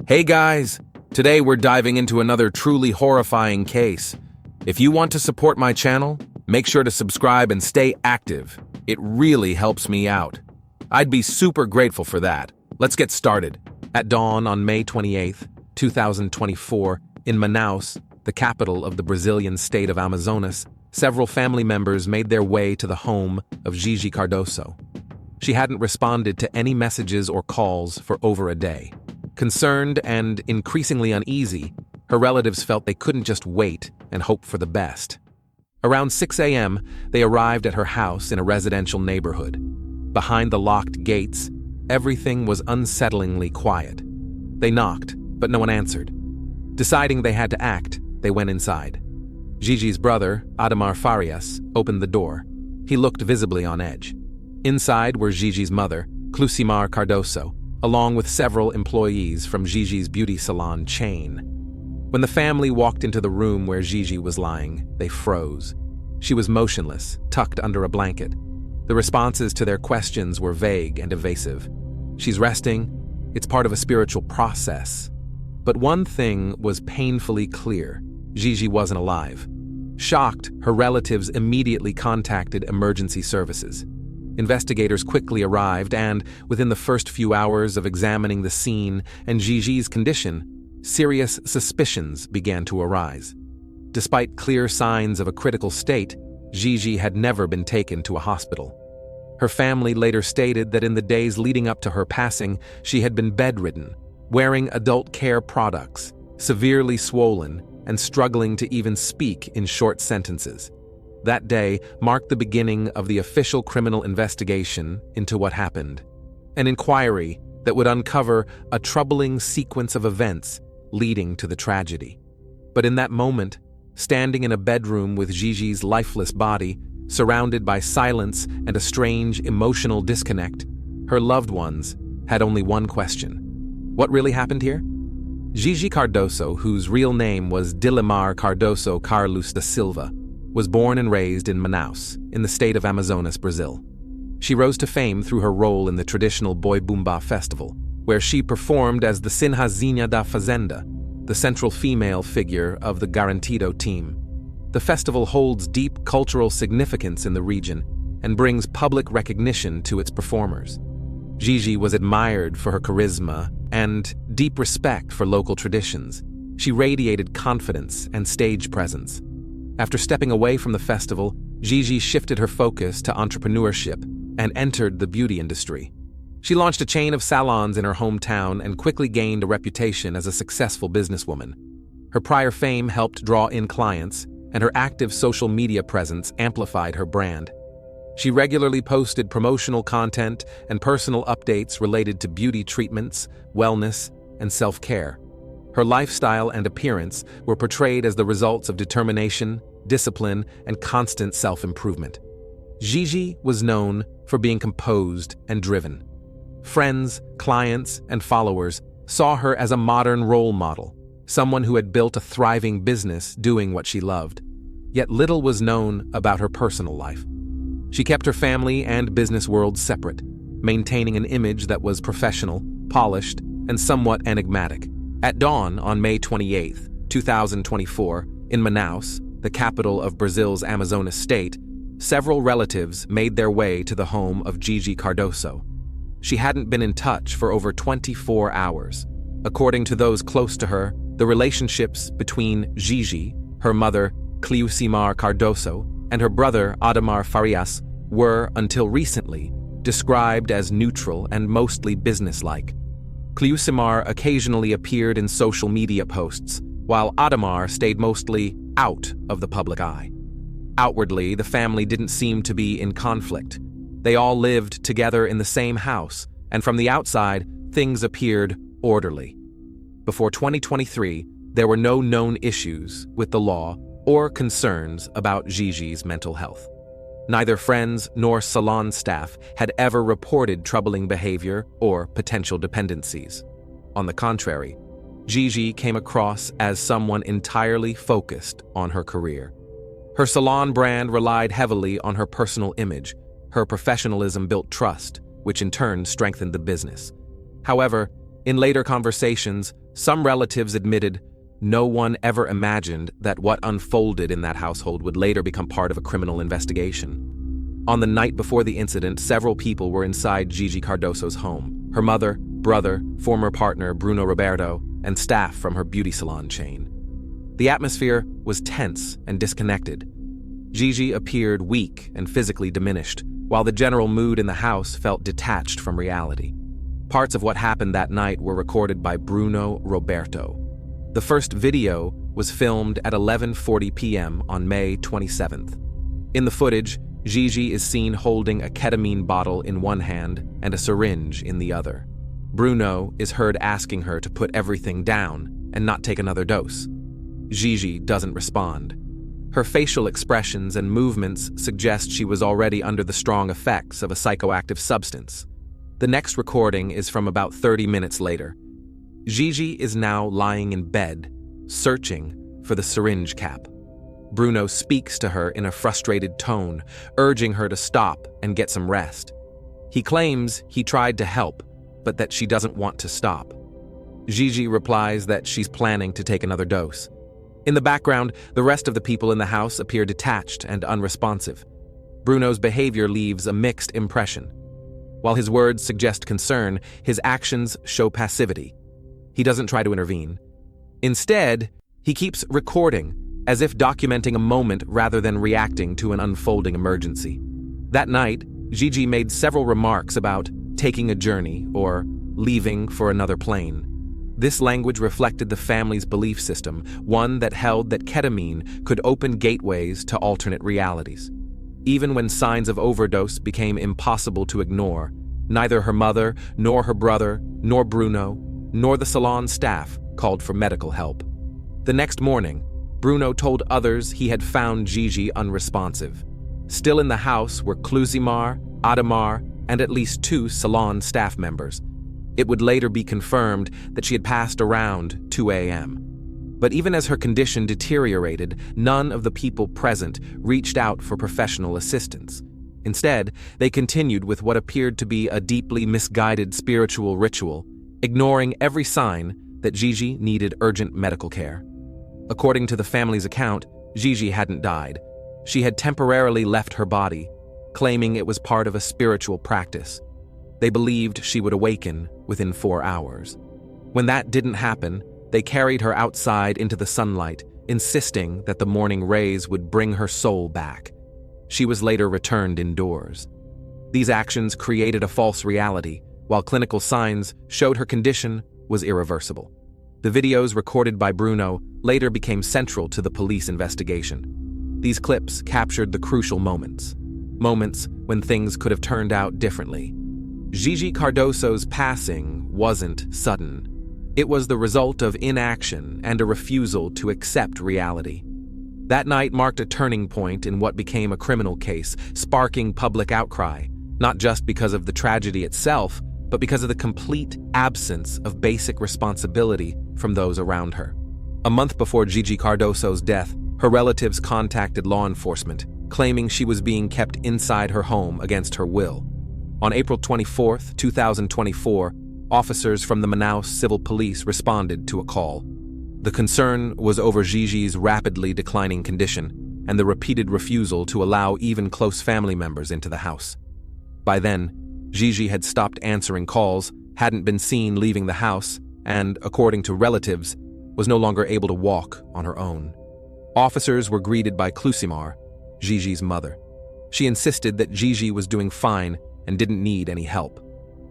Hey guys! Today we're diving into another truly horrifying case. If you want to support my channel, make sure to subscribe and stay active. It really helps me out. I'd be super grateful for that. Let's get started. At dawn on May 28, 2024, in Manaus, the capital of the Brazilian state of Amazonas, several family members made their way to the home of Gigi Cardoso. She hadn't responded to any messages or calls for over a day. Concerned and increasingly uneasy, her relatives felt they couldn't just wait and hope for the best. Around 6 a.m., they arrived at her house in a residential neighborhood. Behind the locked gates, everything was unsettlingly quiet. They knocked, but no one answered. Deciding they had to act, they went inside. Gigi's brother, Ademar Farias, opened the door. He looked visibly on edge. Inside were Gigi's mother, Clusimar Cardoso, along with several employees from Gigi's beauty salon chain. When the family walked into the room where Gigi was lying, they froze. She was motionless, tucked under a blanket. The responses to their questions were vague and evasive. She's resting. It's part of a spiritual process. But one thing was painfully clear. Gigi wasn't alive. Shocked, her relatives immediately contacted emergency services. Investigators quickly arrived and, within the first few hours of examining the scene and Gigi's condition, serious suspicions began to arise. Despite clear signs of a critical state, Gigi had never been taken to a hospital. Her family later stated that in the days leading up to her passing, she had been bedridden, wearing adult care products, severely swollen, and struggling to even speak in short sentences. That day marked the beginning of the official criminal investigation into what happened, an inquiry that would uncover a troubling sequence of events leading to the tragedy. But in that moment, standing in a bedroom with Gigi's lifeless body, surrounded by silence and a strange emotional disconnect, her loved ones had only one question. What really happened here? Gigi Cardoso, whose real name was Dilimar Cardoso Carlos da Silva, was born and raised in Manaus, in the state of Amazonas, Brazil. She rose to fame through her role in the traditional Boi Bumbá festival, where she performed as the Sinhazinha da Fazenda, the central female figure of the Garantido team. The festival holds deep cultural significance in the region and brings public recognition to its performers. Gigi was admired for her charisma and deep respect for local traditions. She radiated confidence and stage presence. After stepping away from the festival, Gigi shifted her focus to entrepreneurship and entered the beauty industry. She launched a chain of salons in her hometown and quickly gained a reputation as a successful businesswoman. Her prior fame helped draw in clients, and her active social media presence amplified her brand. She regularly posted promotional content and personal updates related to beauty treatments, wellness, and self-care. Her lifestyle and appearance were portrayed as the results of determination, discipline, and constant self-improvement. Gigi was known for being composed and driven. Friends, clients, and followers saw her as a modern role model, someone who had built a thriving business doing what she loved. Yet little was known about her personal life. She kept her family and business worlds separate, maintaining an image that was professional, polished, and somewhat enigmatic. At dawn on May 28, 2024, in Manaus, the capital of Brazil's Amazonas state, several relatives made their way to the home of Gigi Cardoso. She hadn't been in touch for over 24 hours. According to those close to her, the relationships between Gigi, her mother, Clusimar Cardoso, and her brother, Ademar Farias, were, until recently, described as neutral and mostly businesslike. Clusimar occasionally appeared in social media posts, while Ademar stayed mostly out of the public eye. Outwardly, the family didn't seem to be in conflict. They all lived together in the same house, and from the outside, things appeared orderly. Before 2023, there were no known issues with the law or concerns about Gigi's mental health. Neither friends nor salon staff had ever reported troubling behavior or potential dependencies. On the contrary, Gigi came across as someone entirely focused on her career. Her salon brand relied heavily on her personal image. Her professionalism built trust, which in turn strengthened the business. However, In later conversations, some relatives admitted no one ever imagined that what unfolded in that household would later become part of a criminal investigation. On the night before the incident, several people were inside Gigi Cardoso's home: her mother, brother, former partner Bruno Roberto, and staff from her beauty salon chain. The atmosphere was tense and disconnected. Gigi appeared weak and physically diminished, while the general mood in the house felt detached from reality. Parts of what happened that night were recorded by Bruno Roberto. The first video was filmed at 11:40 p.m. on May 27th. In the footage, Gigi is seen holding a ketamine bottle in one hand and a syringe in the other. Bruno is heard asking her to put everything down and not take another dose. Gigi doesn't respond. Her facial expressions and movements suggest she was already under the strong effects of a psychoactive substance. The next recording is from about 30 minutes later. Gigi is now lying in bed, searching for the syringe cap. Bruno speaks to her in a frustrated tone, urging her to stop and get some rest. He claims he tried to help, but that she doesn't want to stop. Gigi replies that she's planning to take another dose. In the background, the rest of the people in the house appear detached and unresponsive. Bruno's behavior leaves a mixed impression. While his words suggest concern, his actions show passivity. He doesn't try to intervene. Instead, he keeps recording, as if documenting a moment rather than reacting to an unfolding emergency. That night, Gigi made several remarks about taking a journey or leaving for another plane. This language reflected the family's belief system, one that held that ketamine could open gateways to alternate realities. Even when signs of overdose became impossible to ignore, neither her mother, nor her brother, nor Bruno, nor the salon staff called for medical help. The next morning, Bruno told others he had found Gigi unresponsive. Still in the house were Clusimar, Ademar, and at least 2 salon staff members. It would later be confirmed that she had passed around 2 a.m. But even as her condition deteriorated, none of the people present reached out for professional assistance. Instead, they continued with what appeared to be a deeply misguided spiritual ritual, ignoring every sign that Gigi needed urgent medical care. According to the family's account, Gigi hadn't died. She had temporarily left her body, claiming it was part of a spiritual practice. They believed she would awaken within 4 hours. When that didn't happen, they carried her outside into the sunlight, insisting that the morning rays would bring her soul back. She was later returned indoors. These actions created a false reality, while clinical signs showed her condition was irreversible. The videos recorded by Bruno later became central to the police investigation. These clips captured the crucial moments when things could have turned out differently. Gigi Cardoso's passing wasn't sudden. It was the result of inaction and a refusal to accept reality. That night marked a turning point in what became a criminal case, sparking public outcry, not just because of the tragedy itself, but because of the complete absence of basic responsibility from those around her. A month before Gigi Cardoso's death, her relatives contacted law enforcement, claiming she was being kept inside her home against her will. On April 24, 2024, officers from the Manaus Civil Police responded to a call. The concern was over Gigi's rapidly declining condition and the repeated refusal to allow even close family members into the house. By then, Gigi had stopped answering calls, hadn't been seen leaving the house, and, according to relatives, was no longer able to walk on her own. Officers were greeted by Clusimar, Gigi's mother. She insisted that Gigi was doing fine and didn't need any help.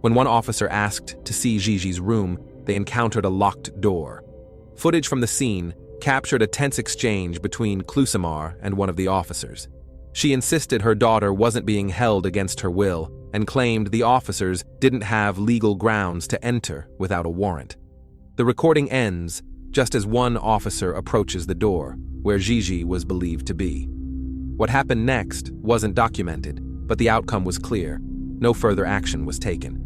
When one officer asked to see Gigi's room, they encountered a locked door. Footage from the scene captured a tense exchange between Clusimar and one of the officers. She insisted her daughter wasn't being held against her will and claimed the officers didn't have legal grounds to enter without a warrant. The recording ends just as one officer approaches the door, where Gigi was believed to be. What happened next wasn't documented, but the outcome was clear. No further action was taken.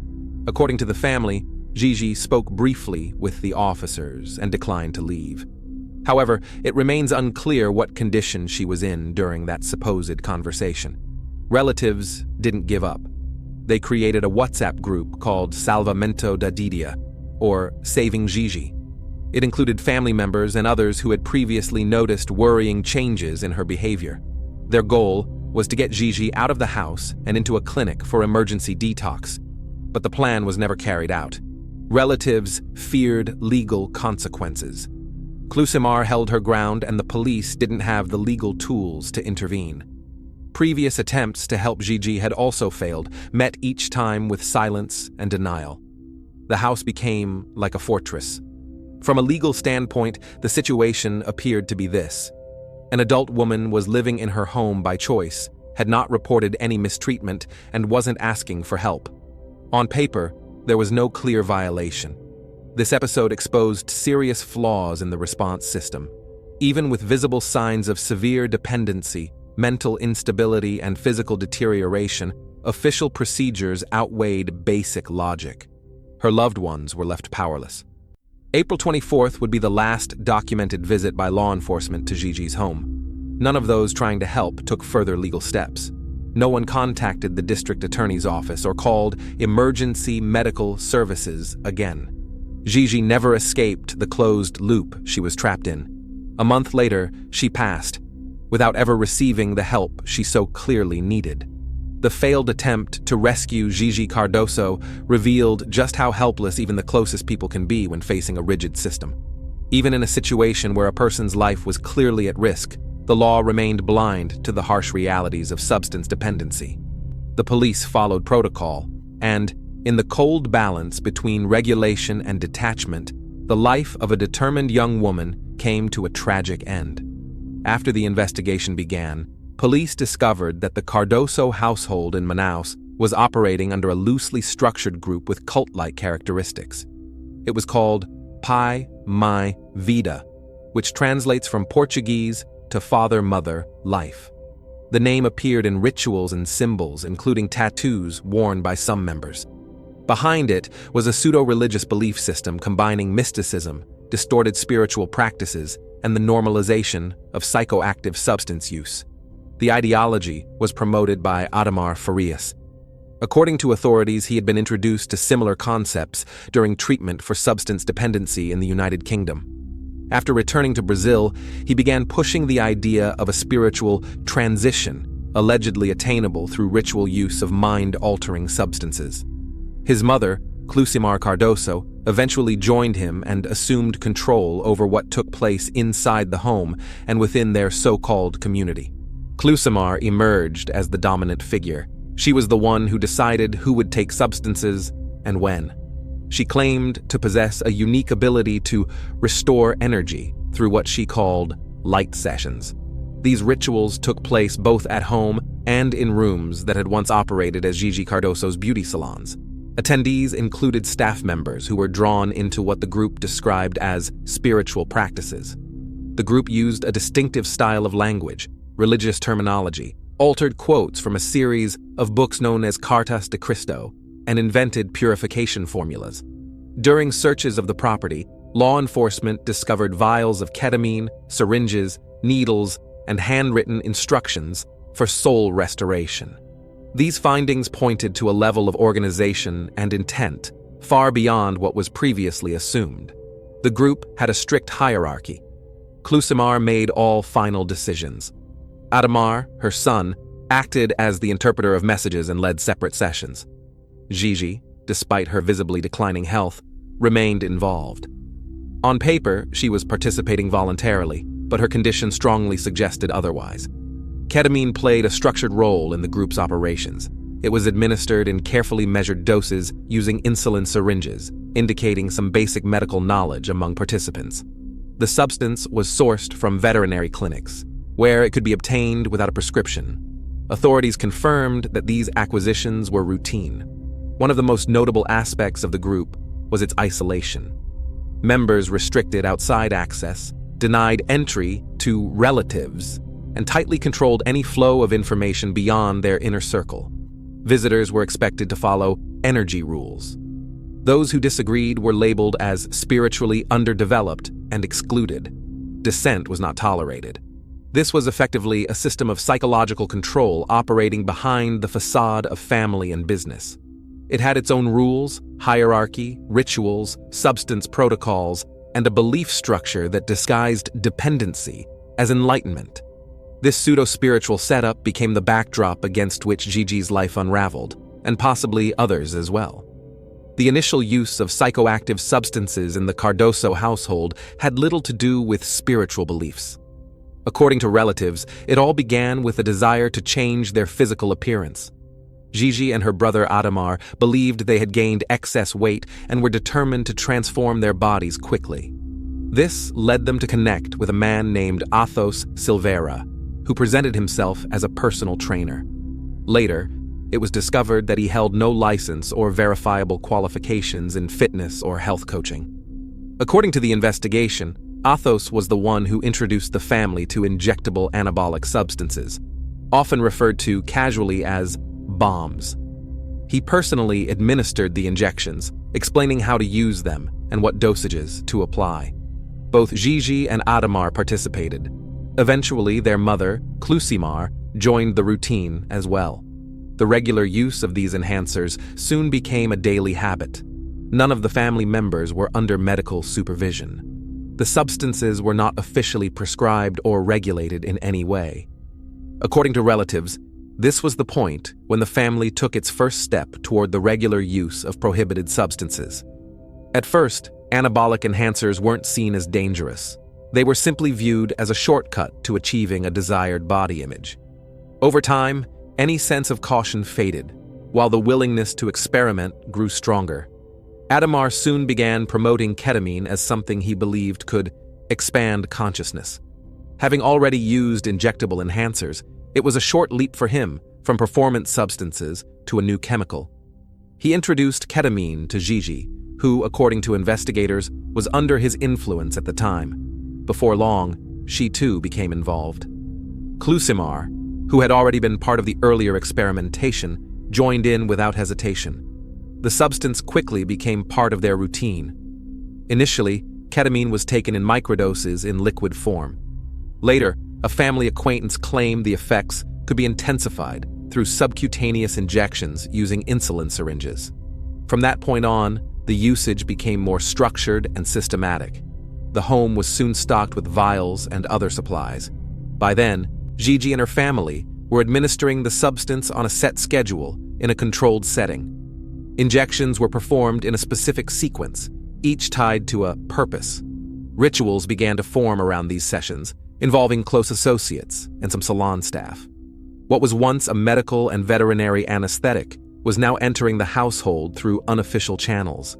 According to the family, Gigi spoke briefly with the officers and declined to leave. However, it remains unclear what condition she was in during that supposed conversation. Relatives didn't give up. They created a WhatsApp group called Salvamento da Didia, or Saving Gigi. It included family members and others who had previously noticed worrying changes in her behavior. Their goal was to get Gigi out of the house and into a clinic for emergency detox, but the plan was never carried out. Relatives feared legal consequences. Clusimar held her ground, and the police didn't have the legal tools to intervene. Previous attempts to help Gigi had also failed, met each time with silence and denial. The house became like a fortress. From a legal standpoint, the situation appeared to be this. An adult woman was living in her home by choice, had not reported any mistreatment, and wasn't asking for help. On paper, there was no clear violation. This episode exposed serious flaws in the response system. Even with visible signs of severe dependency, mental instability, and physical deterioration, official procedures outweighed basic logic. Her loved ones were left powerless. April 24th would be the last documented visit by law enforcement to Gigi's home. None of those trying to help took further legal steps. No one contacted the district attorney's office or called emergency medical services again. Gigi never escaped the closed loop she was trapped in. A month later, she passed, without ever receiving the help she so clearly needed. The failed attempt to rescue Gigi Cardoso revealed just how helpless even the closest people can be when facing a rigid system. Even in a situation where a person's life was clearly at risk, the law remained blind to the harsh realities of substance dependency. The police followed protocol, and, in the cold balance between regulation and detachment, the life of a determined young woman came to a tragic end. After the investigation began, police discovered that the Cardoso household in Manaus was operating under a loosely structured group with cult-like characteristics. It was called Pai Mai Vida, which translates from Portuguese to Father-Mother Life. The name appeared in rituals and symbols, including tattoos worn by some members. Behind it was a pseudo-religious belief system combining mysticism, distorted spiritual practices, and the normalization of psychoactive substance use. The ideology was promoted by Ademar Farias. According to authorities, he had been introduced to similar concepts during treatment for substance dependency in the United Kingdom. After returning to Brazil, he began pushing the idea of a spiritual transition, allegedly attainable through ritual use of mind-altering substances. His mother, Clusimar Cardoso, eventually joined him and assumed control over what took place inside the home and within their so-called community. Clusimar emerged as the dominant figure. She was the one who decided who would take substances and when. She claimed to possess a unique ability to restore energy through what she called light sessions. These rituals took place both at home and in rooms that had once operated as Gigi Cardoso's beauty salons. Attendees included staff members who were drawn into what the group described as spiritual practices. The group used a distinctive style of language, religious terminology, altered quotes from a series of books known as Cartas de Cristo, and invented purification formulas. During searches of the property, law enforcement discovered vials of ketamine, syringes, needles, and handwritten instructions for soul restoration. These findings pointed to a level of organization and intent far beyond what was previously assumed. The group had a strict hierarchy. Clusimar made all final decisions. Ademar, her son, acted as the interpreter of messages and led separate sessions. Gigi, despite her visibly declining health, remained involved. On paper, she was participating voluntarily, but her condition strongly suggested otherwise. Ketamine played a structured role in the group's operations. It was administered in carefully measured doses using insulin syringes, indicating some basic medical knowledge among participants. The substance was sourced from veterinary clinics, where it could be obtained without a prescription. Authorities confirmed that these acquisitions were routine. One of the most notable aspects of the group was its isolation. Members restricted outside access, denied entry to relatives, and tightly controlled any flow of information beyond their inner circle. Visitors were expected to follow energy rules. Those who disagreed were labeled as spiritually underdeveloped and excluded. Dissent was not tolerated. This was effectively a system of psychological control operating behind the facade of family and business. It had its own rules, hierarchy, rituals, substance protocols, and a belief structure that disguised dependency as enlightenment. This pseudo-spiritual setup became the backdrop against which Gigi's life unraveled, and possibly others as well. The initial use of psychoactive substances in the Cardoso household had little to do with spiritual beliefs. According to relatives, it all began with a desire to change their physical appearance. Gigi and her brother Adamar believed they had gained excess weight and were determined to transform their bodies quickly. This led them to connect with a man named Athos Silveira, who presented himself as a personal trainer. Later, it was discovered that he held no license or verifiable qualifications in fitness or health coaching. According to the investigation, Athos was the one who introduced the family to injectable anabolic substances, often referred to casually as bombs. He personally administered the injections, explaining how to use them and what dosages to apply. Both Gigi and Adamar participated. Eventually, their mother, Clusimar, joined the routine as well. The regular use of these enhancers soon became a daily habit. None of the family members were under medical supervision. The substances were not officially prescribed or regulated in any way. According to relatives, this was the point when the family took its first step toward the regular use of prohibited substances. At first, anabolic enhancers weren't seen as dangerous. They were simply viewed as a shortcut to achieving a desired body image. Over time, any sense of caution faded, while the willingness to experiment grew stronger. Adamar soon began promoting ketamine as something he believed could expand consciousness. Having already used injectable enhancers, it was a short leap for him from performance substances to a new chemical. He introduced ketamine to Gigi, who, according to investigators, was under his influence at the time. Before long, she too became involved. Clusimar, who had already been part of the earlier experimentation, joined in without hesitation. The substance quickly became part of their routine. Initially, ketamine was taken in microdoses in liquid form. Later, a family acquaintance claimed the effects could be intensified through subcutaneous injections using insulin syringes. From that point on, the usage became more structured and systematic. The home was soon stocked with vials and other supplies. By then, Gigi and her family were administering the substance on a set schedule in a controlled setting. Injections were performed in a specific sequence, each tied to a purpose. Rituals began to form around these sessions, involving close associates and some salon staff. What was once a medical and veterinary anesthetic was now entering the household through unofficial channels.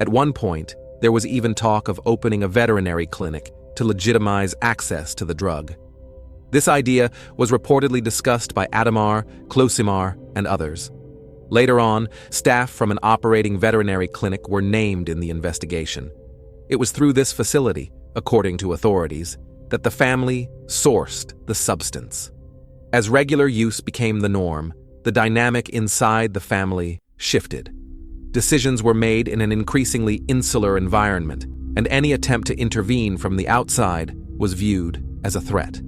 At one point, there was even talk of opening a veterinary clinic to legitimize access to the drug. This idea was reportedly discussed by Adamar, Clusimar, and others. Later on, staff from an operating veterinary clinic were named in the investigation. It was through this facility, according to authorities, that the family sourced the substance. As regular use became the norm, the dynamic inside the family shifted. Decisions were made in an increasingly insular environment, and any attempt to intervene from the outside was viewed as a threat.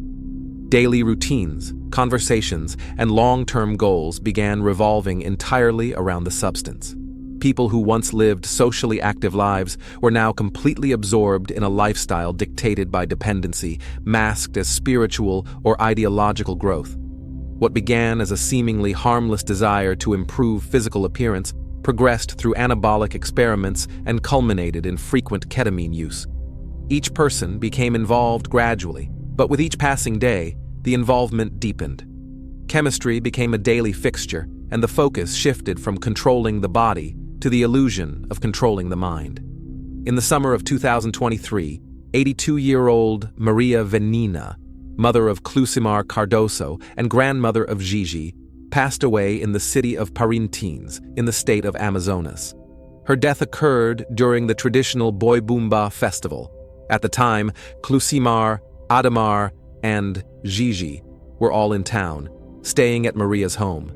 Daily routines, conversations, and long-term goals began revolving entirely around the substance. People who once lived socially active lives were now completely absorbed in a lifestyle dictated by dependency, masked as spiritual or ideological growth. What began as a seemingly harmless desire to improve physical appearance progressed through anabolic experiments and culminated in frequent ketamine use. Each person became involved gradually, but with each passing day, the involvement deepened. Chemistry became a daily fixture, and the focus shifted from controlling the body to the illusion of controlling the mind. In the summer of 2023, 82-year-old Maria Venina, mother of Clusimar Cardoso and grandmother of Gigi, passed away in the city of Parintins in the state of Amazonas. Her death occurred during the traditional Boi Bumba festival. At the time, Clusimar, Adamar, and Gigi were all in town, staying at Maria's home.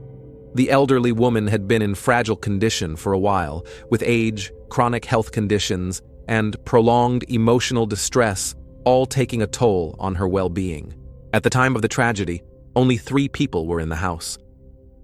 The elderly woman had been in fragile condition for a while, with age, chronic health conditions, and prolonged emotional distress all taking a toll on her well-being. At the time of the tragedy, only 3 people were in the house.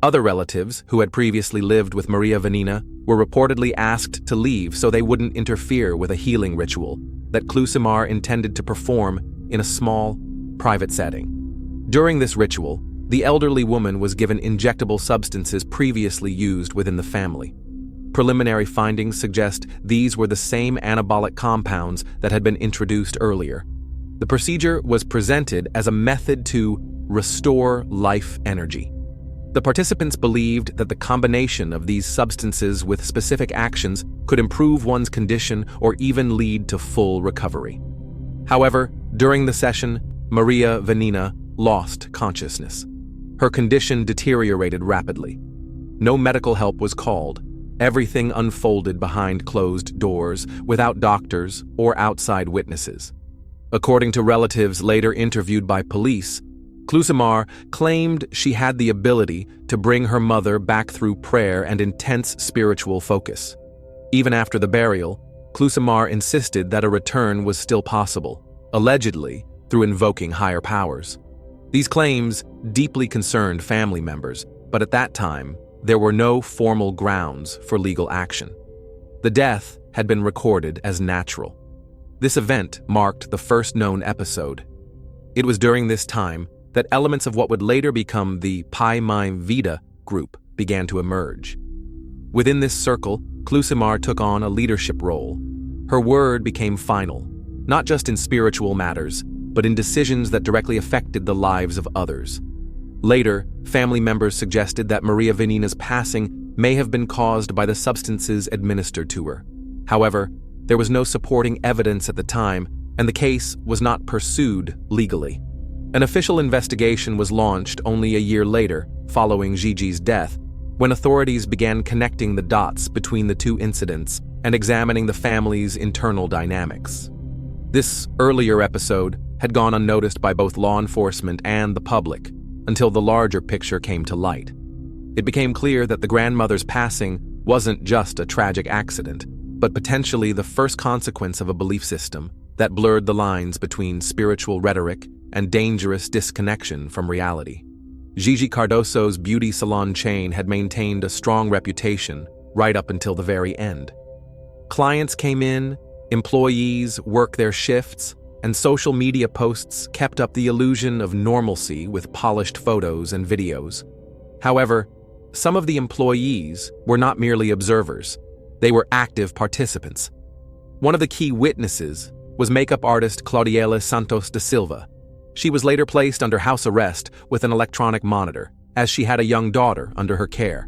Other relatives, who had previously lived with Maria Vanina, were reportedly asked to leave so they wouldn't interfere with a healing ritual that Klusimar intended to perform in a small, private setting. During this ritual, the elderly woman was given injectable substances previously used within the family. Preliminary findings suggest these were the same anabolic compounds that had been introduced earlier. The procedure was presented as a method to restore life energy. The participants believed that the combination of these substances with specific actions could improve one's condition or even lead to full recovery. However, during the session, Maria Vanina lost consciousness. Her condition deteriorated rapidly. No medical help was called. Everything unfolded behind closed doors, without doctors or outside witnesses. According to relatives later interviewed by police, Klusimar claimed she had the ability to bring her mother back through prayer and intense spiritual focus. Even after the burial, Klusimar insisted that a return was still possible, allegedly through invoking higher powers. These claims deeply concerned family members, but at that time, there were no formal grounds for legal action. The death had been recorded as natural. This event marked the first known episode. It was during this time that elements of what would later become the Pai Mime Vida group began to emerge. Within this circle, Klusimar took on a leadership role. Her word became final, not just in spiritual matters, but in decisions that directly affected the lives of others. Later, family members suggested that Maria Vanina's passing may have been caused by the substances administered to her. However, there was no supporting evidence at the time, and the case was not pursued legally. An official investigation was launched only a year later, following Gigi's death, when authorities began connecting the dots between the two incidents and examining the family's internal dynamics. This earlier episode had gone unnoticed by both law enforcement and the public until the larger picture came to light. It became clear that the grandmother's passing wasn't just a tragic accident, but potentially the first consequence of a belief system that blurred the lines between spiritual rhetoric and dangerous disconnection from reality. Gigi Cardoso's beauty salon chain had maintained a strong reputation right up until the very end. Clients came in, employees worked their shifts, and social media posts kept up the illusion of normalcy with polished photos and videos. However, some of the employees were not merely observers, they were active participants. One of the key witnesses was makeup artist Claudiela Santos da Silva. She was later placed under house arrest with an electronic monitor, as she had a young daughter under her care.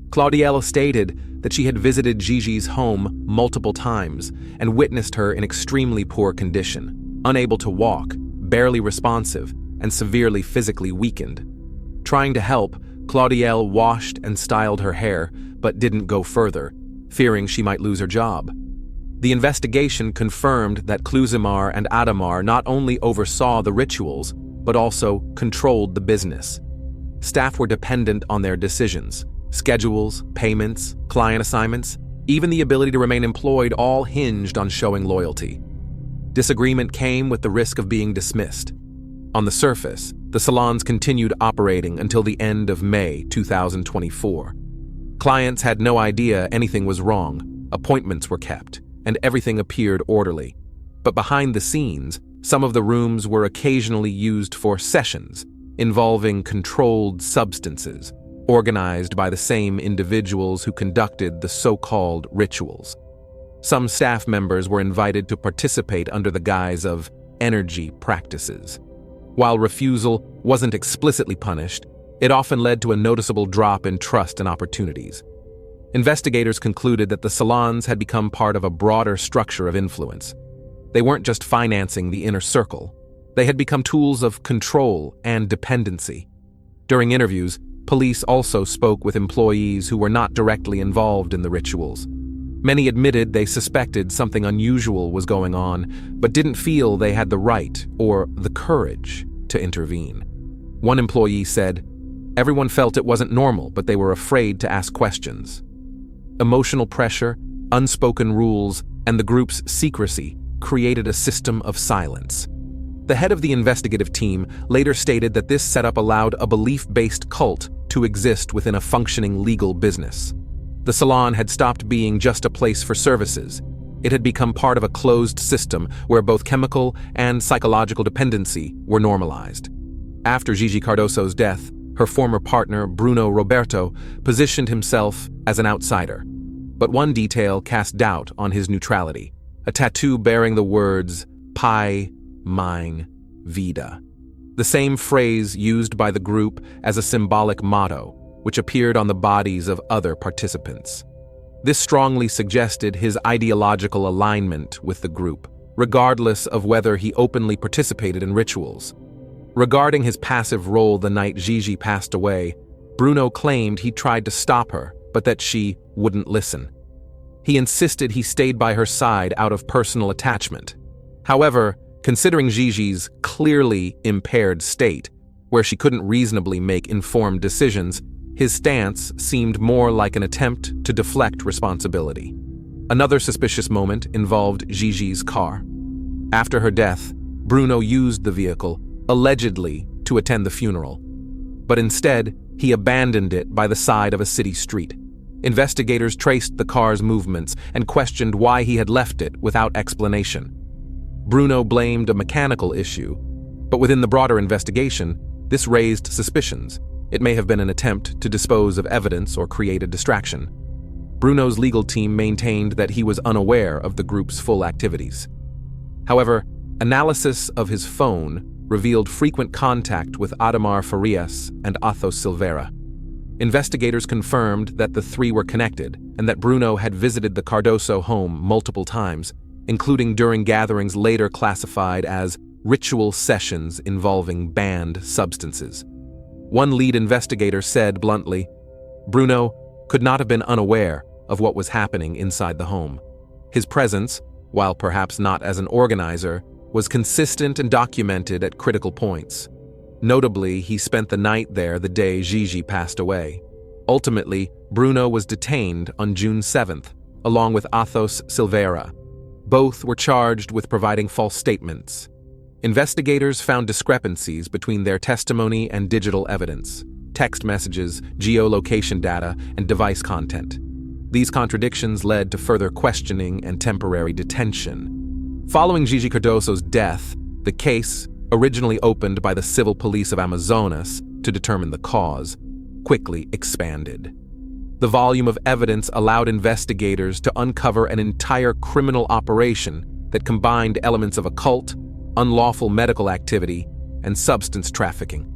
Claudiela stated that she had visited Gigi's home multiple times and witnessed her in extremely poor condition, unable to walk, barely responsive, and severely physically weakened. Trying to help, Claudiela washed and styled her hair, but didn't go further, fearing she might lose her job. The investigation confirmed that Klusimar and Adamar not only oversaw the rituals, but also controlled the business. Staff were dependent on their decisions. Schedules, payments, client assignments, even the ability to remain employed all hinged on showing loyalty. Disagreement came with the risk of being dismissed. On the surface, the salons continued operating until the end of May 2024. Clients had no idea anything was wrong, appointments were kept, and everything appeared orderly. But behind the scenes, some of the rooms were occasionally used for sessions involving controlled substances, organized by the same individuals who conducted the so-called rituals. Some staff members were invited to participate under the guise of energy practices. While refusal wasn't explicitly punished, it often led to a noticeable drop in trust and opportunities. Investigators concluded that the salons had become part of a broader structure of influence. They weren't just financing the inner circle. They had become tools of control and dependency. During interviews, police also spoke with employees who were not directly involved in the rituals. Many admitted they suspected something unusual was going on, but didn't feel they had the right or the courage to intervene. One employee said, "Everyone felt it wasn't normal, but they were afraid to ask questions." Emotional pressure, unspoken rules, and the group's secrecy created a system of silence. The head of the investigative team later stated that this setup allowed a belief-based cult to exist within a functioning legal business. The salon had stopped being just a place for services. It had become part of a closed system where both chemical and psychological dependency were normalized. After Gigi Cardoso's death, her former partner, Bruno Roberto, positioned himself as an outsider. But one detail cast doubt on his neutrality: a tattoo bearing the words "Pai Mine Vida," the same phrase used by the group as a symbolic motto, which appeared on the bodies of other participants. This strongly suggested his ideological alignment with the group, regardless of whether he openly participated in rituals. Regarding his passive role the night Gigi passed away, Bruno claimed he tried to stop her, but that she wouldn't listen. He insisted he stayed by her side out of personal attachment. However, considering Gigi's clearly impaired state, where she couldn't reasonably make informed decisions, his stance seemed more like an attempt to deflect responsibility. Another suspicious moment involved Gigi's car. After her death, Bruno used the vehicle, allegedly to attend the funeral. But instead, he abandoned it by the side of a city street. Investigators traced the car's movements and questioned why he had left it without explanation. Bruno blamed a mechanical issue, but within the broader investigation, this raised suspicions. It may have been an attempt to dispose of evidence or create a distraction. Bruno's legal team maintained that he was unaware of the group's full activities. However, analysis of his phone revealed frequent contact with Ademar Farias and Athos Silveira. Investigators confirmed that the three were connected and that Bruno had visited the Cardoso home multiple times, including during gatherings later classified as ritual sessions involving banned substances. One lead investigator said bluntly, Bruno could not have been unaware of what was happening inside the home. His presence, while perhaps not as an organizer, was consistent and documented at critical points. Notably, he spent the night there the day Gigi passed away. Ultimately, Bruno was detained on June 7th, along with Athos Silveira. Both were charged with providing false statements. Investigators found discrepancies between their testimony and digital evidence, text messages, geolocation data, and device content. These contradictions led to further questioning and temporary detention. Following Gigi Cardoso's death, the case, originally opened by the civil police of Amazonas to determine the cause, quickly expanded. The volume of evidence allowed investigators to uncover an entire criminal operation that combined elements of occult, unlawful medical activity, and substance trafficking.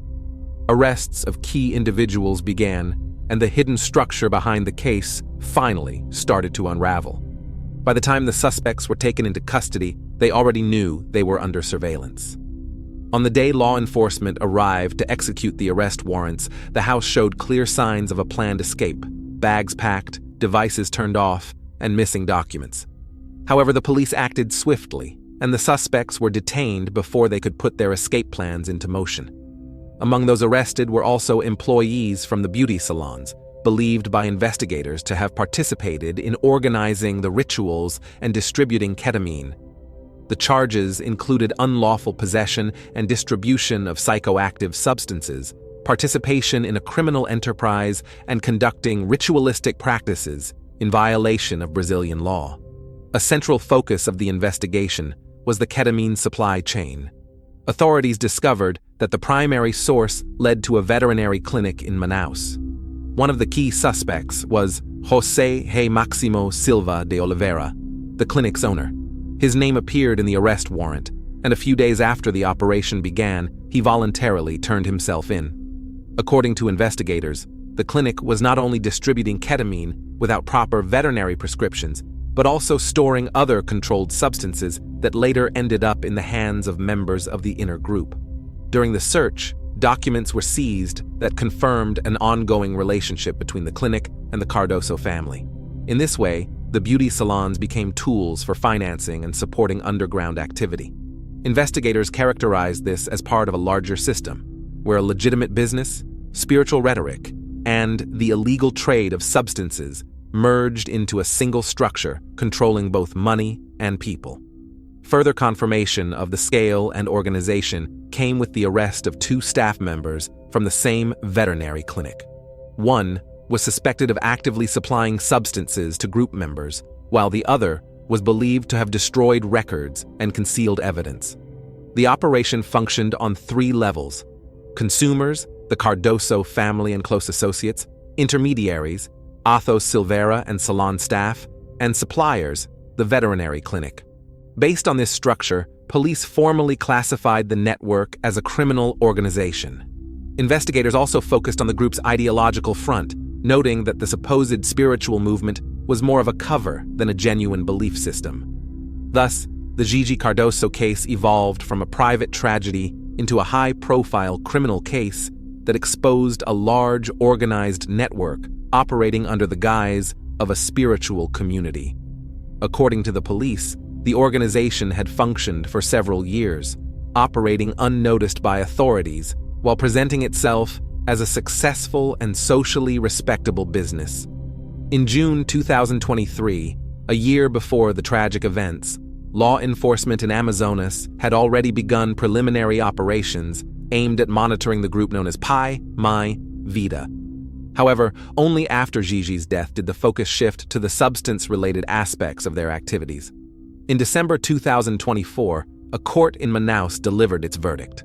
Arrests of key individuals began, and the hidden structure behind the case finally started to unravel. By the time the suspects were taken into custody, they already knew they were under surveillance. On the day law enforcement arrived to execute the arrest warrants, the house showed clear signs of a planned escape: bags packed, devices turned off, and missing documents. However, the police acted swiftly, and the suspects were detained before they could put their escape plans into motion. Among those arrested were also employees from the beauty salons, believed by investigators to have participated in organizing the rituals and distributing ketamine. The charges included unlawful possession and distribution of psychoactive substances, participation in a criminal enterprise, and conducting ritualistic practices in violation of Brazilian law. A central focus of the investigation was the ketamine supply chain. Authorities discovered that the primary source led to a veterinary clinic in Manaus. One of the key suspects was José Máximo Silva de Oliveira, the clinic's owner. His name appeared in the arrest warrant, and a few days after the operation began, he voluntarily turned himself in. According to investigators, the clinic was not only distributing ketamine without proper veterinary prescriptions, but also storing other controlled substances that later ended up in the hands of members of the inner group. During the search, documents were seized that confirmed an ongoing relationship between the clinic and the Cardoso family. In this way, the beauty salons became tools for financing and supporting underground activity. Investigators characterized this as part of a larger system, where a legitimate business, spiritual rhetoric, and the illegal trade of substances merged into a single structure controlling both money and people. Further confirmation of the scale and organization came with the arrest of 2 staff members from the same veterinary clinic. One was suspected of actively supplying substances to group members, while the other was believed to have destroyed records and concealed evidence. The operation functioned on 3 levels: consumers, the Cardoso family and close associates; intermediaries, Athos Silvera and salon staff; and suppliers, the veterinary clinic. Based on this structure, police formally classified the network as a criminal organization. Investigators also focused on the group's ideological front, noting that the supposed spiritual movement was more of a cover than a genuine belief system. Thus, the Gigi Cardoso case evolved from a private tragedy into a high-profile criminal case that exposed a large, organized network operating under the guise of a spiritual community. According to the police, the organization had functioned for several years, operating unnoticed by authorities while presenting itself as a successful and socially respectable business. In June 2023, a year before the tragic events, law enforcement in Amazonas had already begun preliminary operations aimed at monitoring the group known as Pai My Vida. However, only after Gigi's death did the focus shift to the substance-related aspects of their activities. In December 2024, a court in Manaus delivered its verdict.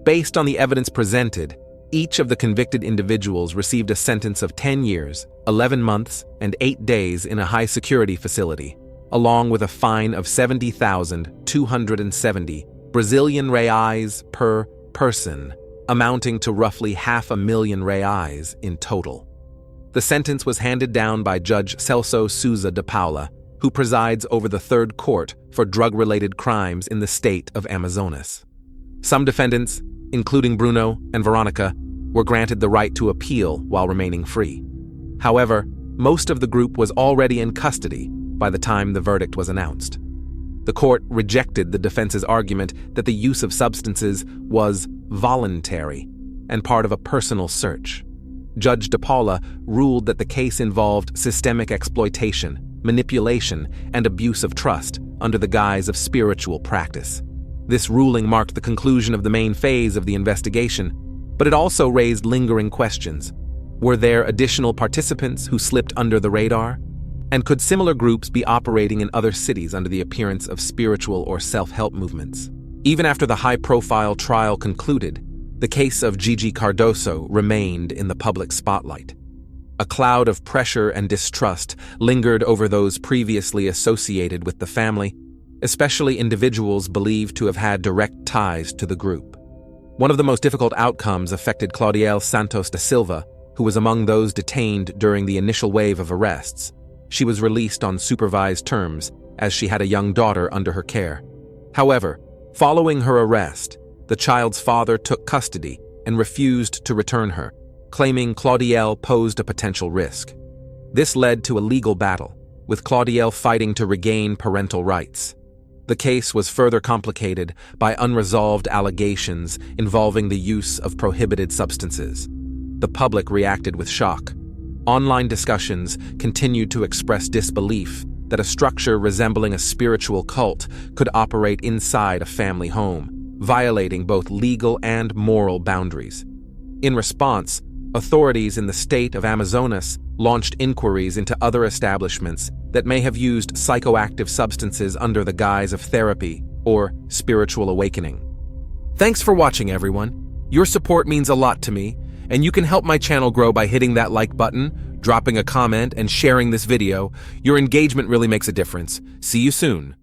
Based on the evidence presented, each of the convicted individuals received a sentence of 10 years, 11 months, and 8 days in a high-security facility, along with a fine of 70,270 Brazilian reais per person, amounting to roughly 500,000 reais in total. The sentence was handed down by Judge Celso Souza de Paula, who presides over the third court for drug-related crimes in the state of Amazonas. Some defendants, including Bruno and Veronica, were granted the right to appeal while remaining free. However, most of the group was already in custody by the time the verdict was announced. The court rejected the defense's argument that the use of substances was voluntary and part of a personal search. Judge De Paula ruled that the case involved systemic exploitation, manipulation, and abuse of trust under the guise of spiritual practice. This ruling marked the conclusion of the main phase of the investigation, but it also raised lingering questions. Were there additional participants who slipped under the radar? And could similar groups be operating in other cities under the appearance of spiritual or self-help movements? Even after the high-profile trial concluded, the case of Gigi Cardoso remained in the public spotlight. A cloud of pressure and distrust lingered over those previously associated with the family, especially individuals believed to have had direct ties to the group. One of the most difficult outcomes affected Claudiel Santos da Silva, who was among those detained during the initial wave of arrests. She was released on supervised terms, as she had a young daughter under her care. However, following her arrest, the child's father took custody and refused to return her, claiming Claudiel posed a potential risk. This led to a legal battle, with Claudiel fighting to regain parental rights. The case was further complicated by unresolved allegations involving the use of prohibited substances. The public reacted with shock. Online discussions continued to express disbelief that a structure resembling a spiritual cult could operate inside a family home, violating both legal and moral boundaries. In response, authorities in the state of Amazonas launched inquiries into other establishments that may have used psychoactive substances under the guise of therapy or spiritual awakening. Thanks for watching, everyone. Your support means a lot to me, and you can help my channel grow by hitting that like button, dropping a comment, and sharing this video. Your engagement really makes a difference. See you soon.